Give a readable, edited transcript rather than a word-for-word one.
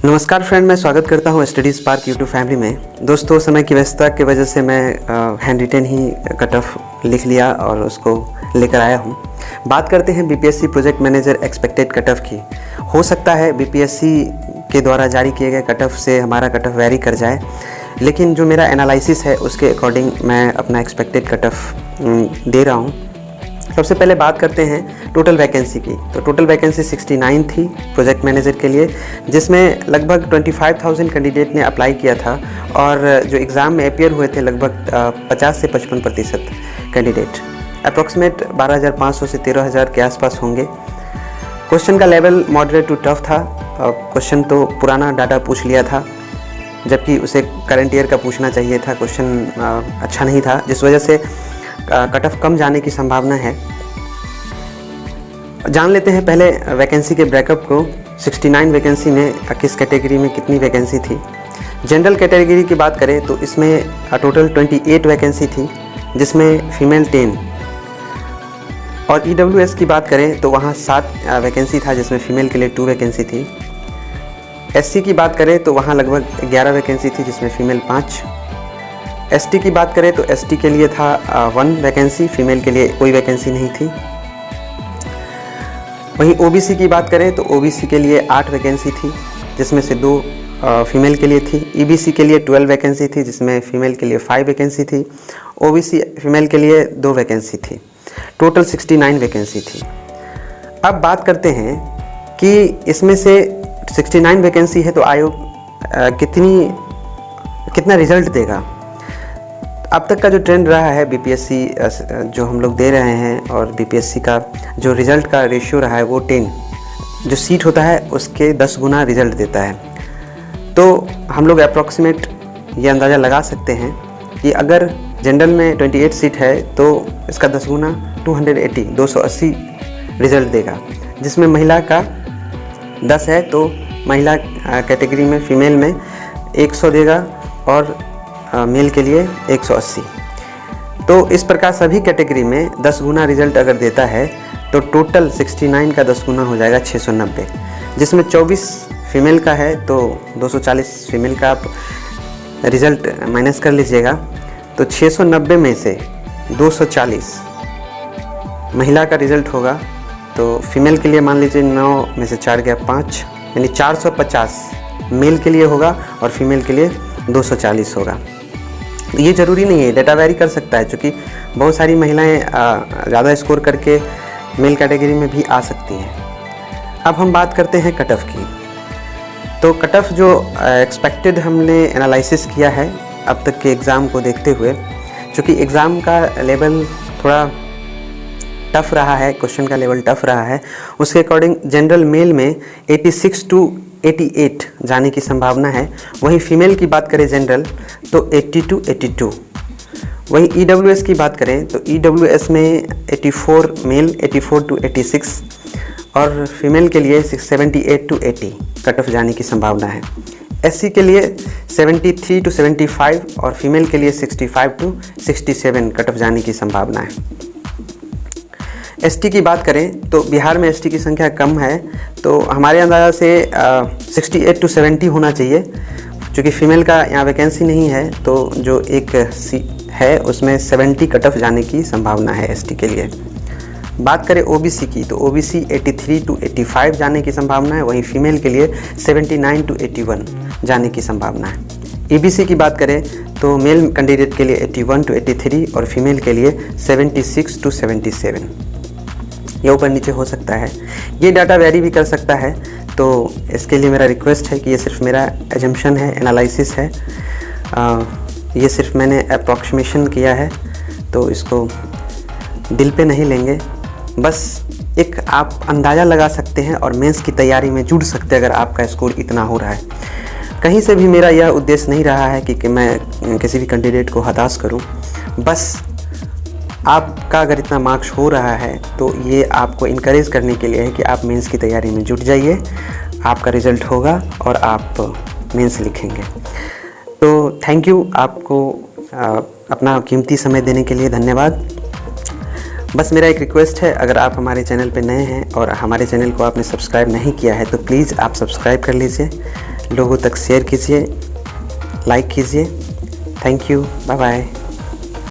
नमस्कार फ्रेंड, मैं स्वागत करता हूं स्टडी स्पार्क यूट्यूब फैमिली में। दोस्तों, समय की व्यस्तता की वजह से मैं हैंड रिटेन ही कट ऑफ लिख लिया और उसको लेकर आया हूं। बात करते हैं BPSC project manager expected cut off की। हो सकता है बीपीएससी के द्वारा जारी किए गए कट ऑफ से हमारा कट ऑफ वेरी कर जाए, लेकिन जो मेरा एनालिसिस है उसके अकॉर्डिंग मैं अपना एक्सपेक्टेड कट ऑफ दे रहा हूँ। सबसे पहले बात करते हैं टोटल वैकेंसी की। तो टोटल वैकेंसी 69 थी प्रोजेक्ट मैनेजर के लिए, जिसमें लगभग 25,000 कैंडिडेट ने अप्लाई किया था और जो एग्ज़ाम में अपियर हुए थे लगभग 50 से 55% कैंडिडेट। अप्रॉक्सीमेट 12,500 से 13,000 के आसपास होंगे। क्वेश्चन का लेवल मॉडरेट टू टफ था। क्वेश्चन तो पुराना डाटा पूछ लिया था, जबकि उसे करंट ईयर का पूछना चाहिए था। क्वेश्चन अच्छा नहीं था, जिस वजह से कट ऑफ कम जाने की संभावना है। जान लेते हैं पहले वैकेंसी के ब्रेकअप को। 69 वैकेंसी में किस कैटेगरी में कितनी वैकेंसी थी। जनरल कैटेगरी की बात करें तो इसमें टोटल 28 वैकेंसी थी, जिसमें फीमेल 10। और ईडब्ल्यूएस की बात करें तो वहाँ 7 वैकेंसी था, जिसमें फीमेल के लिए 2 वैकेंसी थी। एससी की बात करें तो वहाँ लगभग 11 वैकेंसी थी, जिसमें फीमेल 5। एसटी की बात करें तो एसटी के लिए था 1 वैकेंसी, फीमेल के लिए कोई वैकेंसी नहीं थी। वहीं ओबीसी की बात करें तो ओबीसी के लिए 8 वैकेंसी थी, जिसमें से 2 फीमेल के लिए थी। ईबीसी के लिए 12 वैकेंसी थी, जिसमें फीमेल के लिए 5 वैकेंसी थी। ओबीसी फीमेल के लिए 2 वैकेंसी थी। टोटल 69 वैकेंसी थी। अब बात करते हैं कि इसमें से 69 वैकेंसी है तो आयोग कितना रिजल्ट देगा। अब तक का जो ट्रेंड रहा है बीपीएससी जो हम लोग दे रहे हैं, और बीपीएससी का जो रिज़ल्ट का रेशियो रहा है वो 10, जो सीट होता है उसके 10 गुना रिज़ल्ट देता है। तो हम लोग अप्रॉक्सीमेट ये अंदाज़ा लगा सकते हैं कि अगर जनरल में 28 सीट है तो इसका 10 गुना 280 रिज़ल्ट देगा, जिसमें महिला का 10 है तो महिला कैटेगरी में फीमेल में 100 देगा और मेल के लिए 180। तो इस प्रकार सभी कैटेगरी में 10 गुना रिजल्ट अगर देता है तो टोटल 69 का 10 गुना हो जाएगा 690, जिसमें 24 फीमेल का है तो 240 फीमेल का आप रिज़ल्ट माइनस कर लीजिएगा। तो 690 में से 240 महिला का रिज़ल्ट होगा। तो फीमेल के लिए मान लीजिए 9 में से 4 गया 5, यानी 450 मेल के लिए होगा और फीमेल के लिए 240 होगा। ये ज़रूरी नहीं है, डेटा वेरी कर सकता है, क्योंकि बहुत सारी महिलाएं ज़्यादा स्कोर करके मेल कैटेगरी में भी आ सकती हैं। अब हम बात करते हैं कट ऑफ की। तो कट ऑफ जो एक्सपेक्टेड हमने एनालिसिस किया है अब तक के एग्ज़ाम को देखते हुए, क्योंकि एग्ज़ाम का लेवल थोड़ा टफ़ रहा है, क्वेश्चन का लेवल टफ़ रहा है, उसके अकॉर्डिंग जनरल मेल में 86 टू 88 जाने की संभावना है। वहीं फीमेल की बात करें जनरल तो 80 टू 82। वहीं ईडब्ल्यूएस की बात करें तो ईडब्ल्यूएस में 84 मेल, 84 टू 86 और फीमेल के लिए 78 टू 80 कट ऑफ जाने की संभावना है। एससी के लिए 73 टू 75 और फीमेल के लिए 65 टू 67 कट ऑफ जाने की संभावना है। एसटी की बात करें तो बिहार में एसटी की संख्या कम है, तो हमारे अंदाज़ा से 68 टू 70 होना चाहिए। क्योंकि फीमेल का यहाँ वैकेंसी नहीं है, तो जो एक सी है उसमें 70 कट ऑफ जाने की संभावना है एसटी के लिए। बात करें ओबीसी की तो ओबीसी 83 टू 85 जाने की संभावना है। वहीं फीमेल के लिए 79 टू 81 जाने की संभावना है। ईबीसी की बात करें तो मेल कैंडिडेट के लिए 81 टू 83 और फीमेल के लिए 76 टू 77। ये ऊपर नीचे हो सकता है, ये डाटा वेरी भी कर सकता है। तो इसके लिए मेरा रिक्वेस्ट है कि ये सिर्फ मेरा एजम्पशन है, एनालिसिस है, ये सिर्फ मैंने अप्रॉक्सीमेशन किया है, तो इसको दिल पे नहीं लेंगे। बस एक आप अंदाज़ा लगा सकते हैं और मेंस की तैयारी में जुड़ सकते हैं अगर आपका स्कोर इतना हो रहा है। कहीं से भी मेरा यह उद्देश्य नहीं रहा है कि मैं किसी भी कैंडिडेट को हताश करूं। बस आपका अगर इतना मार्क्स हो रहा है तो ये आपको इनकरेज करने के लिए है कि आप मेंस की तैयारी में जुट जाइए। आपका रिज़ल्ट होगा और आप मेंस लिखेंगे। तो थैंक यू, आपको अपना कीमती समय देने के लिए धन्यवाद। बस मेरा एक रिक्वेस्ट है, अगर आप हमारे चैनल पर नए हैं और हमारे चैनल को आपने सब्सक्राइब नहीं किया है तो प्लीज़ आप सब्सक्राइब कर लीजिए, लोगों तक शेयर कीजिए, लाइक कीजिए। Thank you, bye bye.